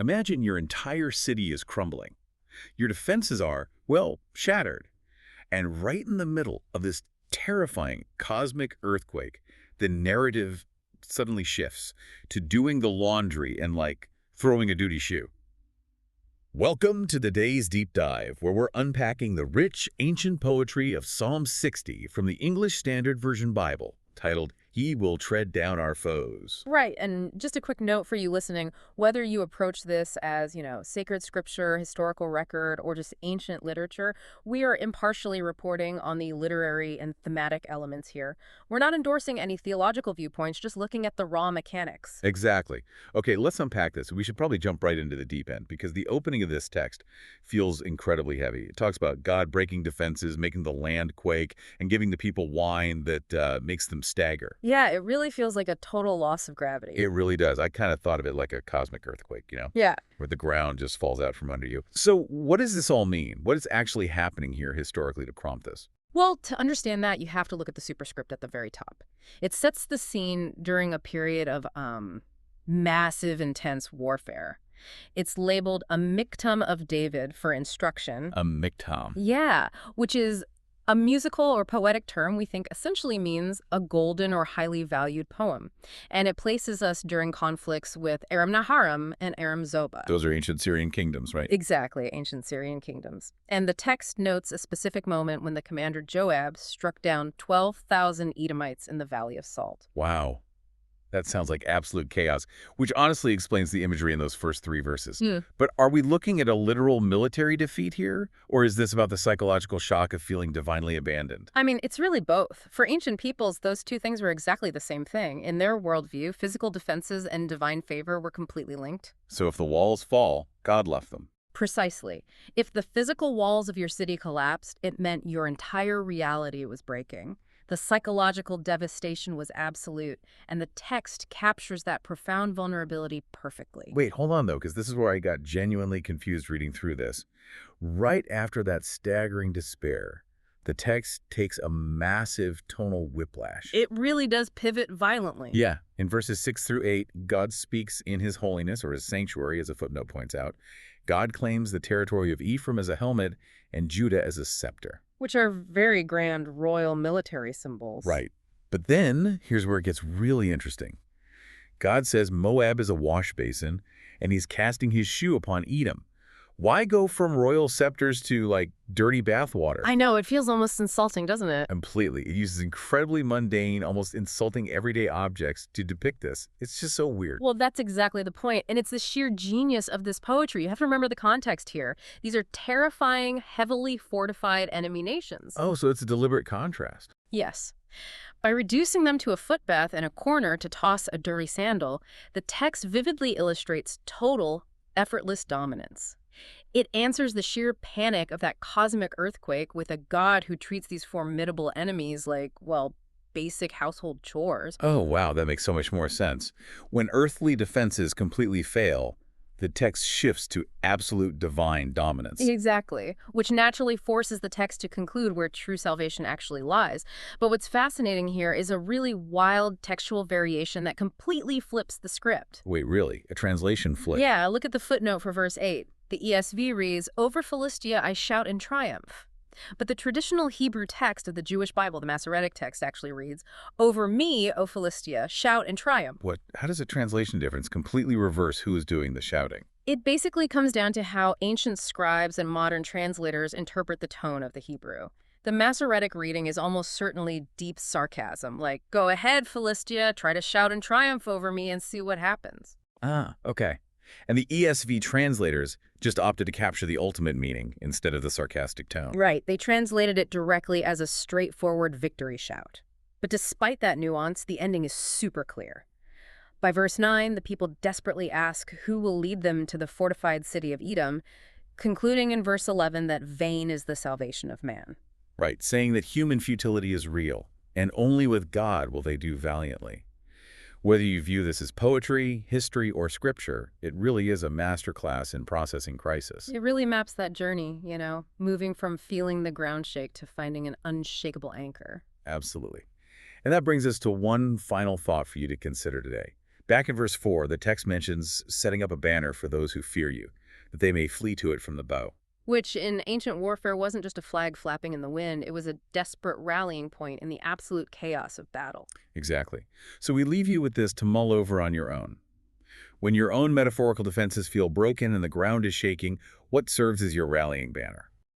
Imagine your entire city is crumbling. Your defenses are, well, shattered. And right in the middle of this terrifying cosmic earthquake, the narrative suddenly shifts to doing the laundry and, like, throwing a duty shoe. Welcome to the day's deep dive, where we're unpacking the rich, ancient poetry of Psalm 60 from the English Standard Version Bible, titled, "He Will Tread Down Our Foes." Right, and just a quick note for you listening, whether you approach this as, sacred scripture, historical record, or just ancient literature, we are impartially reporting on the literary and thematic elements here. We're not endorsing any theological viewpoints, just looking at the raw mechanics. Exactly. Okay, let's unpack this. We should probably jump right into the deep end, because the opening of this text feels incredibly heavy. It talks about God breaking defenses, making the land quake, and giving the people wine that makes them stagger. Yeah, it really feels like a total loss of gravity. It really does. I kind of thought of it like a cosmic earthquake, Yeah. where the ground just falls out from under you. So what does this all mean? What is actually happening here historically to prompt this? Well, to understand that, you have to look at the superscript at the very top. It sets the scene during a period of massive, intense warfare. It's labeled a Miktam of David for instruction. A miktam. Yeah, which is a musical or poetic term we think essentially means a golden or highly valued poem. And it places us during conflicts with Aram Naharam and Aram Zoba. Those are ancient Syrian kingdoms, right? Exactly, ancient Syrian kingdoms. And the text notes a specific moment when the commander Joab struck down 12,000 Edomites in the Valley of Salt. Wow. That sounds like absolute chaos, which honestly explains the imagery in those first three verses. But are we looking at a literal military defeat here? Or is this about the psychological shock of feeling divinely abandoned? I mean, it's really both. For ancient peoples, those two things were exactly the same thing. In their worldview, physical defenses and divine favor were completely linked. So if the walls fall, God left them. Precisely. If the physical walls of your city collapsed, it meant your entire reality was breaking. The psychological devastation was absolute, and the text captures that profound vulnerability perfectly. Wait, hold on, though, because this is where I got genuinely confused reading through this. Right after that staggering despair, the text takes a massive tonal whiplash. It really does pivot violently. Yeah. In verses 6 through 8, God speaks in his holiness, or his sanctuary, as a footnote points out. God claims the territory of Ephraim as a helmet and Judah as a scepter. Which are very grand royal military symbols. Right. But then, here's where it gets really interesting. God says Moab is a wash basin, and he's casting his shoe upon Edom. Why go from royal scepters to, like, dirty bathwater? I know, it feels almost insulting, doesn't it? Completely. It uses incredibly mundane, almost insulting everyday objects to depict this. It's just so weird. Well, that's exactly the point, and it's the sheer genius of this poetry. You have to remember the context here. These are terrifying, heavily fortified enemy nations. Oh, so it's a deliberate contrast. Yes. By reducing them to a footbath and a corner to toss a dirty sandal, the text vividly illustrates total, effortless dominance. It answers the sheer panic of that cosmic earthquake with a God who treats these formidable enemies like, well, basic household chores. Oh, wow, that makes so much more sense. When earthly defenses completely fail, the text shifts to absolute divine dominance. Exactly, which naturally forces the text to conclude where true salvation actually lies. But what's fascinating here is a really wild textual variation that completely flips the script. Wait, really? A translation flip? Yeah, look at the footnote for verse 8. The ESV reads, "Over Philistia I shout in triumph." But the traditional Hebrew text of the Jewish Bible, the Masoretic text, actually reads, "Over me, O Philistia, shout in triumph." What? How does a translation difference completely reverse who is doing the shouting? It basically comes down to how ancient scribes and modern translators interpret the tone of the Hebrew. The Masoretic reading is almost certainly deep sarcasm, like, "Go ahead, Philistia, try to shout in triumph over me and see what happens." Ah, okay. And the ESV translators just opted to capture the ultimate meaning instead of the sarcastic tone. Right, they translated it directly as a straightforward victory shout. But despite that nuance, the ending is super clear. By verse 9, the people desperately ask who will lead them to the fortified city of Edom, concluding in verse 11 that vain is the salvation of man. Right, saying that human futility is real, and only with God will they do valiantly. Whether you view this as poetry, history, or scripture, it really is a masterclass in processing crisis. It really maps that journey, moving from feeling the ground shake to finding an unshakable anchor. Absolutely. And that brings us to one final thought for you to consider today. Back in verse 4, the text mentions setting up a banner for those who fear you, that they may flee to it from the bow. Which in ancient warfare wasn't just a flag flapping in the wind, it was a desperate rallying point in the absolute chaos of battle. Exactly. So we leave you with this to mull over on your own. When your own metaphorical defenses feel broken and the ground is shaking, what serves as your rallying banner?